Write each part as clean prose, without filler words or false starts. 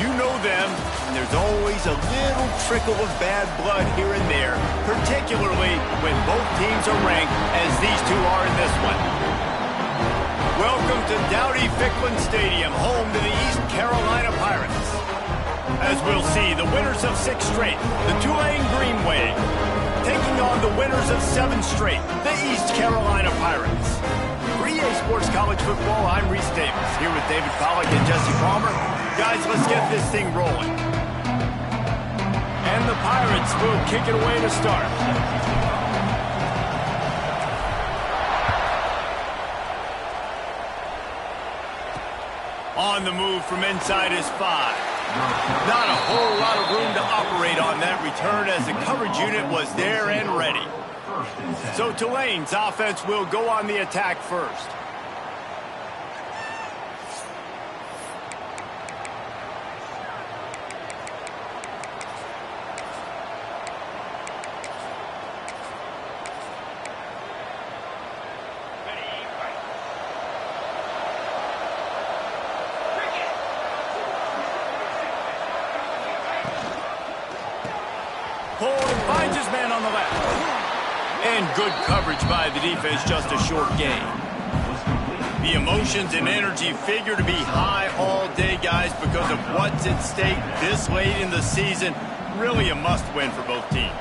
You know them, and there's always a little trickle of bad blood here and there, particularly when both teams are ranked as these two are in this one. Welcome to Dowdy-Ficklin Stadium, home to the East Carolina Pirates. As we'll see, the winners of 6 straight, the Tulane Green Wave, taking on the winners of 7 straight, the East Carolina Pirates. For EA Sports College Football, I'm Reese Davis, here with David Pollack and Jesse Palmer. Guys, let's get this thing rolling. And the Pirates will kick it away to start. On the move from inside is 5. Not a whole lot of room to operate on that return as the coverage unit was there and ready. So Tulane's offense will go on the attack first. Finds his man on the left. And good coverage by the defense, just a short gain. The emotions and energy figure to be high all day, guys, because of what's at stake this late in the season. Really a must-win for both teams.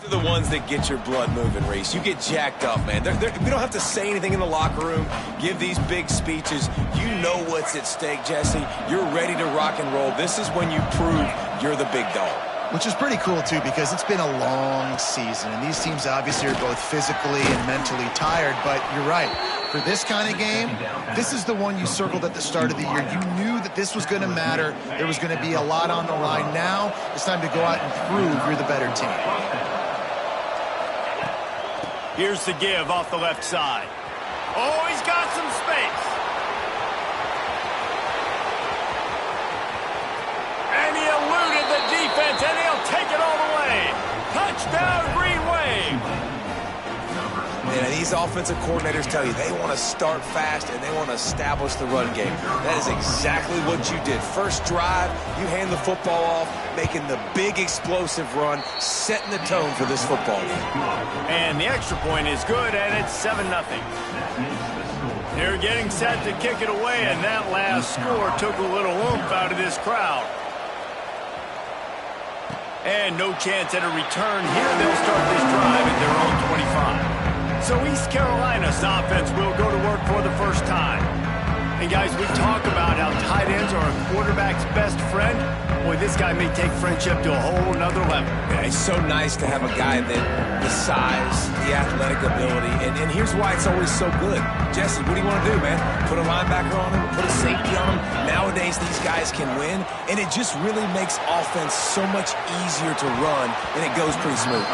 They're the ones that get your blood moving, Reese. You get jacked up, man. We don't have to say anything in the locker room, give these big speeches. You know what's at stake, Jesse. You're ready to rock and roll. This is when you prove you're the big dog. Which is pretty cool, too, because it's been a long season, and these teams obviously are both physically and mentally tired, but you're right. For this kind of game, this is the one you circled at the start of the year. You knew that this was going to matter. There was going to be a lot on the line. Now it's time to go out and prove you're the better team. Here's the give off the left side. Oh, he's got some space. And he eluded the defense, and he'll take it all the way. Touchdown, Green Wave. Man, these offensive coordinators tell you they want to start fast and they want to establish the run game. That is exactly what you did. First drive, you hand the football off, making the big explosive run, setting the tone for this football game. And the extra point is good, and it's 7-0. They're getting set to kick it away, and that last score took a little oomph out of this crowd. And no chance at a return here. They'll start this drive at their own 25. So East Carolina's offense will go to work for the first time. And guys, we talk about how tight ends are a quarterback's best friend. Boy, this guy may take friendship to a whole nother level. Yeah, it's so nice to have a guy that the size, the athletic ability, and here's why it's always so good. Jesse, what do you want to do, man? Put a linebacker on him, put a safety on him. Nowadays, these guys can win, and it just really makes offense so much easier to run, and it goes pretty smooth.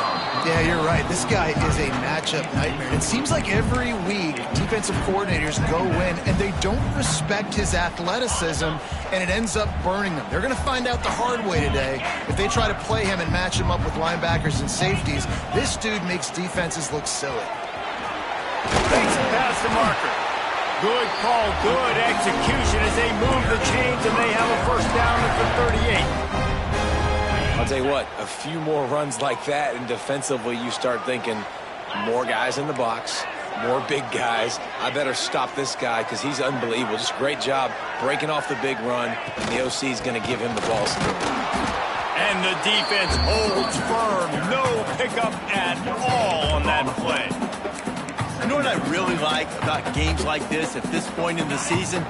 Yeah, you're right. This guy is a matchup nightmare. It seems like every week defensive coordinators go in, and they don't respect his athleticism, and it ends up burning them. They're going to find out the hard way today. If they try to play him and match him up with linebackers and safeties, this dude makes defenses look silly. Thanks past the marker. Good call, good execution as they move the chains and they have a first down at the 38. I'll tell you what, a few more runs like that, and defensively you start thinking more guys in the box, more big guys. I better stop this guy because he's unbelievable. Just great job breaking off the big run, and the OC is going to give him the ball. And the defense holds firm. No pickup at all on that play. You know what I really like about games like this at this point in the season?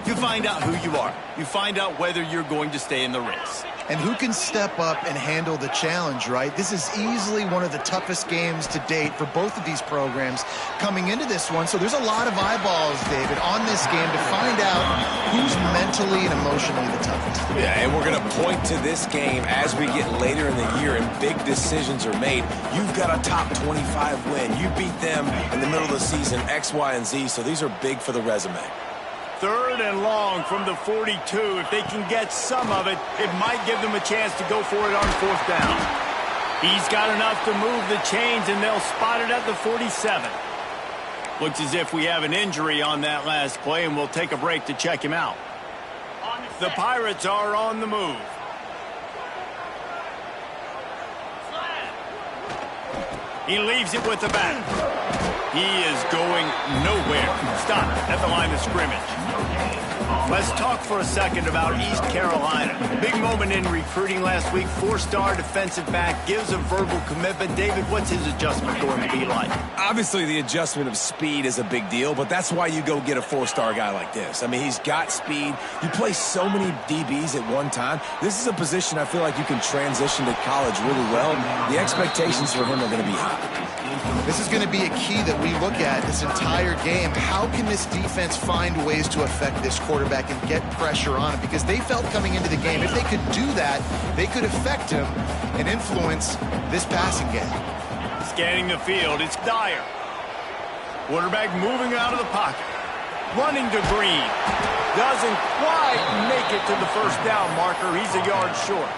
You find out who you are. You find out whether you're going to stay in the race. And who can step up and handle the challenge, right? This is easily one of the toughest games to date for both of these programs coming into this one. So there's a lot of eyeballs, David, on this game to find out who's mentally and emotionally the toughest. Yeah, and we're going to point to this game as we get later in the year and big decisions are made. You've got a top 25 win. You beat them in the middle of the season, X, Y, and Z. So these are big for the resume. 3rd and long from the 42. If they can get some of it, it might give them a chance to go for it on 4th down. He's got enough to move the chains, and they'll spot it at the 47. Looks as if we have an injury on that last play, and we'll take a break to check him out. The Pirates are on the move. He leaves it with the bat. He is going nowhere. Stop at the line of scrimmage. Let's talk for a second about East Carolina. Big moment in recruiting last week. 4-star defensive back gives a verbal commitment. David, what's his adjustment going to be like? Obviously, the adjustment of speed is a big deal, but that's why you go get a 4-star guy like this. I mean, he's got speed. You play so many DBs at one time. This is a position I feel like you can transition to college really well. The expectations for him are going to be high. This is going to be a key that we look at this entire game. How can this defense find ways to affect this quarterback and get pressure on him? Because they felt coming into the game, if they could do that, they could affect him and influence this passing game. Scanning the field, it's Dyer. Quarterback moving out of the pocket. Running to Green. Doesn't quite make it to the 1st down marker. He's a yard short.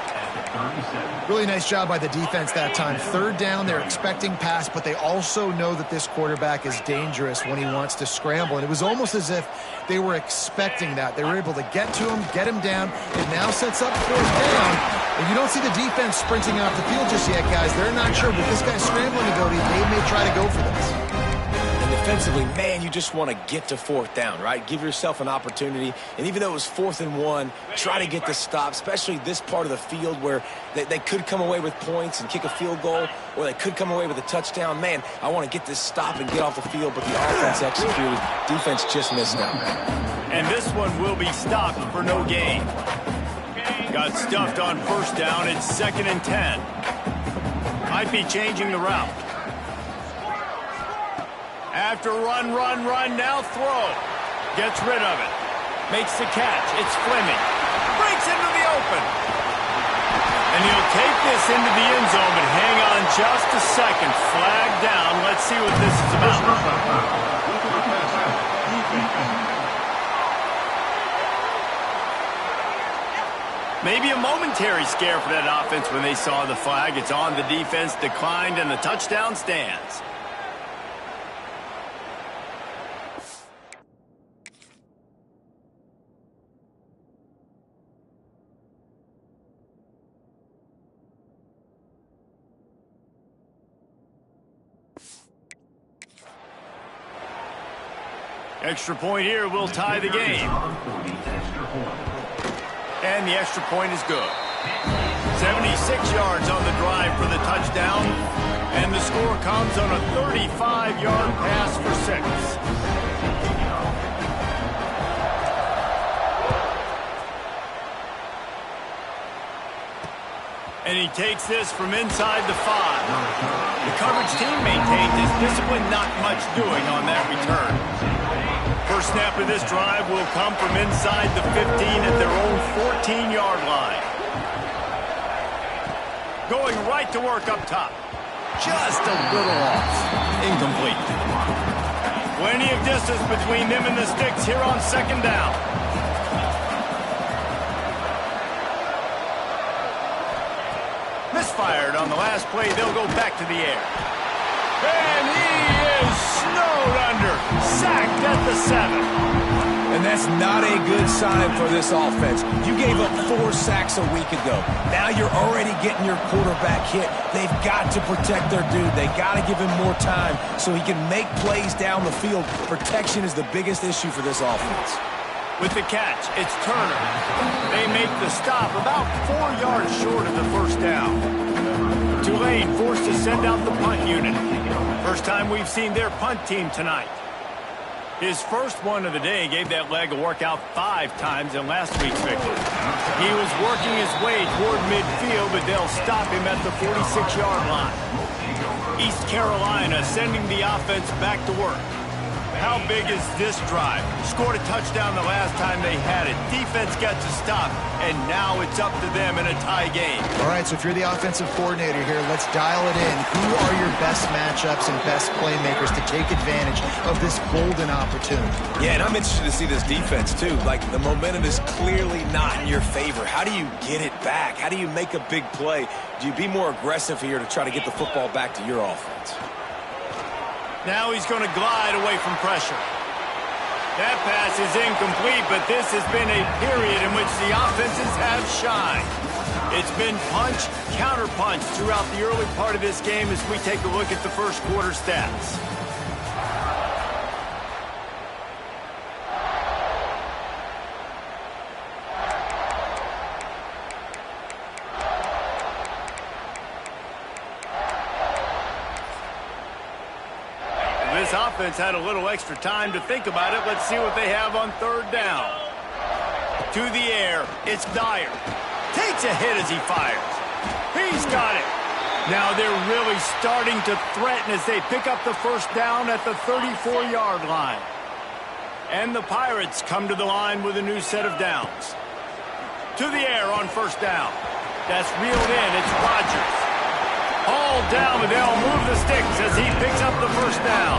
Really nice job by the defense that time. 3rd down, they're expecting pass, but they also know that this quarterback is dangerous when he wants to scramble. And it was almost as if they were expecting that. They were able to get to him, get him down. It now sets up 4th down. And you don't see the defense sprinting off the field just yet, guys. They're not sure, but this guy's scrambling ability, they may try to go for this. And defensively, man, you just want to get to 4th down, right? Give yourself an opportunity. And even though it was 4th and 1, try to get the stop, especially this part of the field where they could come away with points and kick a field goal, or they could come away with a touchdown. Man, I want to get this stop and get off the field, but the offense executed. Defense just missed out. And this one will be stopped for no gain. Got stuffed on 1st down. It's 2nd and 10. Might be changing the route. After run, now throw. Gets rid of it. Makes the catch. It's Fleming. Breaks into the open. And he'll take this into the end zone, but hang on just a second. Flag down. Let's see what this is about. Maybe a momentary scare for that offense when they saw the flag. It's on the defense, declined, and the touchdown stands. Extra point here will tie the game. And the extra point is good. 76 yards on the drive for the touchdown. And the score comes on a 35-yard pass for 6. And he takes this from inside the 5. The coverage team maintains his discipline, not much doing on that return. First snap of this drive will come from inside the 15 at their own 14-yard line. Going right to work up top. Just a little off. Incomplete. Plenty of distance between them and the sticks here on 2nd down. Misfired on the last play. They'll go back to the air. And he is snowed under. Sacked at the 7. And that's not a good sign for this offense. You gave up 4 sacks a week ago. Now you're already getting your quarterback hit. They've got to protect their dude. They got to give him more time so he can make plays down the field. Protection is the biggest issue for this offense. With the catch, it's Turner. They make the stop about 4 yards short of the 1st down. Tulane forced to send out the punt unit. First time we've seen their punt team tonight. His first one of the day gave that leg a workout 5 times in last week's victory. He was working his way toward midfield, but they'll stop him at the 46-yard line. East Carolina sending the offense back to work. How big is this drive? Scored a touchdown the last time they had it. Defense got to stop, and now it's up to them in a tie game. All right, so if you're the offensive coordinator here, let's dial it in. Who are your best matchups and best playmakers to take advantage of this golden opportunity? Yeah, and I'm interested to see this defense, too. Like, the momentum is clearly not in your favor. How do you get it back? How do you make a big play? Do you be more aggressive here to try to get the football back to your offense? Now he's going to glide away from pressure. That pass is incomplete, but this has been a period in which the offenses have shined. It's been punch, counter-punch throughout the early part of this game as we take a look at the first quarter stats. This offense had a little extra time to think about it. Let's see what they have on third down. To the air, it's Dyer. Takes a hit as he fires. He's got it. Now they're really starting to threaten as they pick up the first down at the 34-yard line. And the Pirates come to the line with a new set of downs. To the air on first down. That's reeled in. It's Rodgers. All down, but they'll move the sticks as he picks up the first down.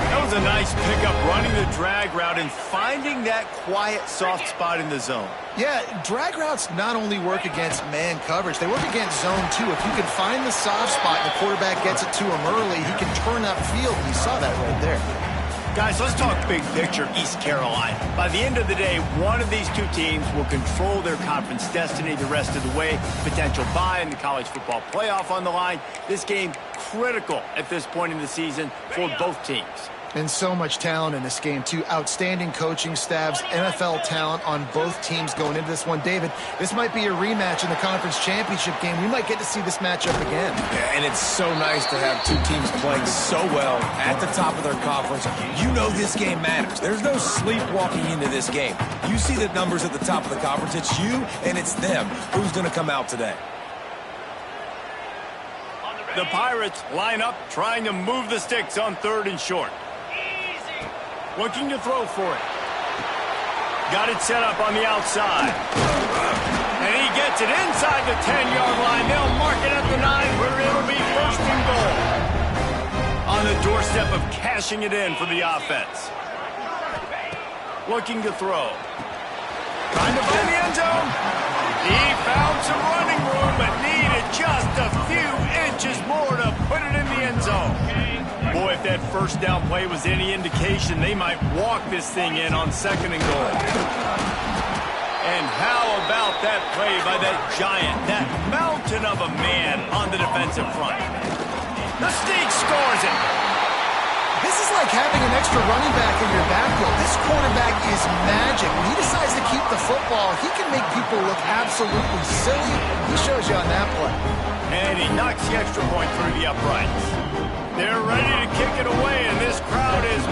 That was a nice pickup, running the drag route and finding that quiet, soft spot in the zone. Yeah, drag routes not only work against man coverage, they work against zone too. If you can find the soft spot and the quarterback gets it to him early, he can turn upfield. You saw that right there. Guys, let's talk big picture East Carolina. By the end of the day, one of these two teams will control their conference destiny the rest of the way. Potential bye in the college football playoff on the line. This game critical at this point in the season for both teams. And so much talent in this game, too. Outstanding coaching staffs, NFL talent on both teams going into this one. David, this might be a rematch in the conference championship game. We might get to see this matchup again. Yeah, and it's so nice to have two teams playing so well at the top of their conference. You know this game matters. There's no sleepwalking into this game. You see the numbers at the top of the conference. It's you and it's them. Who's going to come out today? The Pirates line up, trying to move the sticks on third and short. Looking to throw for it. Got it set up on the outside. And he gets it inside the 10-yard line. They'll mark it at the 9 where it'll be first and goal. On the doorstep of cashing it in for the offense. Looking to throw. Trying to find the end zone. He found some running room, but needed just a few inches more to put it in the end zone. Boy, if that first down play was any indication, they might walk this thing in on second and goal. And how about that play by that giant, that mountain of a man on the defensive front? The Sneak scores it. This is like having an extra running back in your backfield. This quarterback is magic. When he decides to keep the football, he can make people look absolutely silly. He shows you on that play. And he knocks the extra point through the uprights. They're ready to kick it away, and this crowd is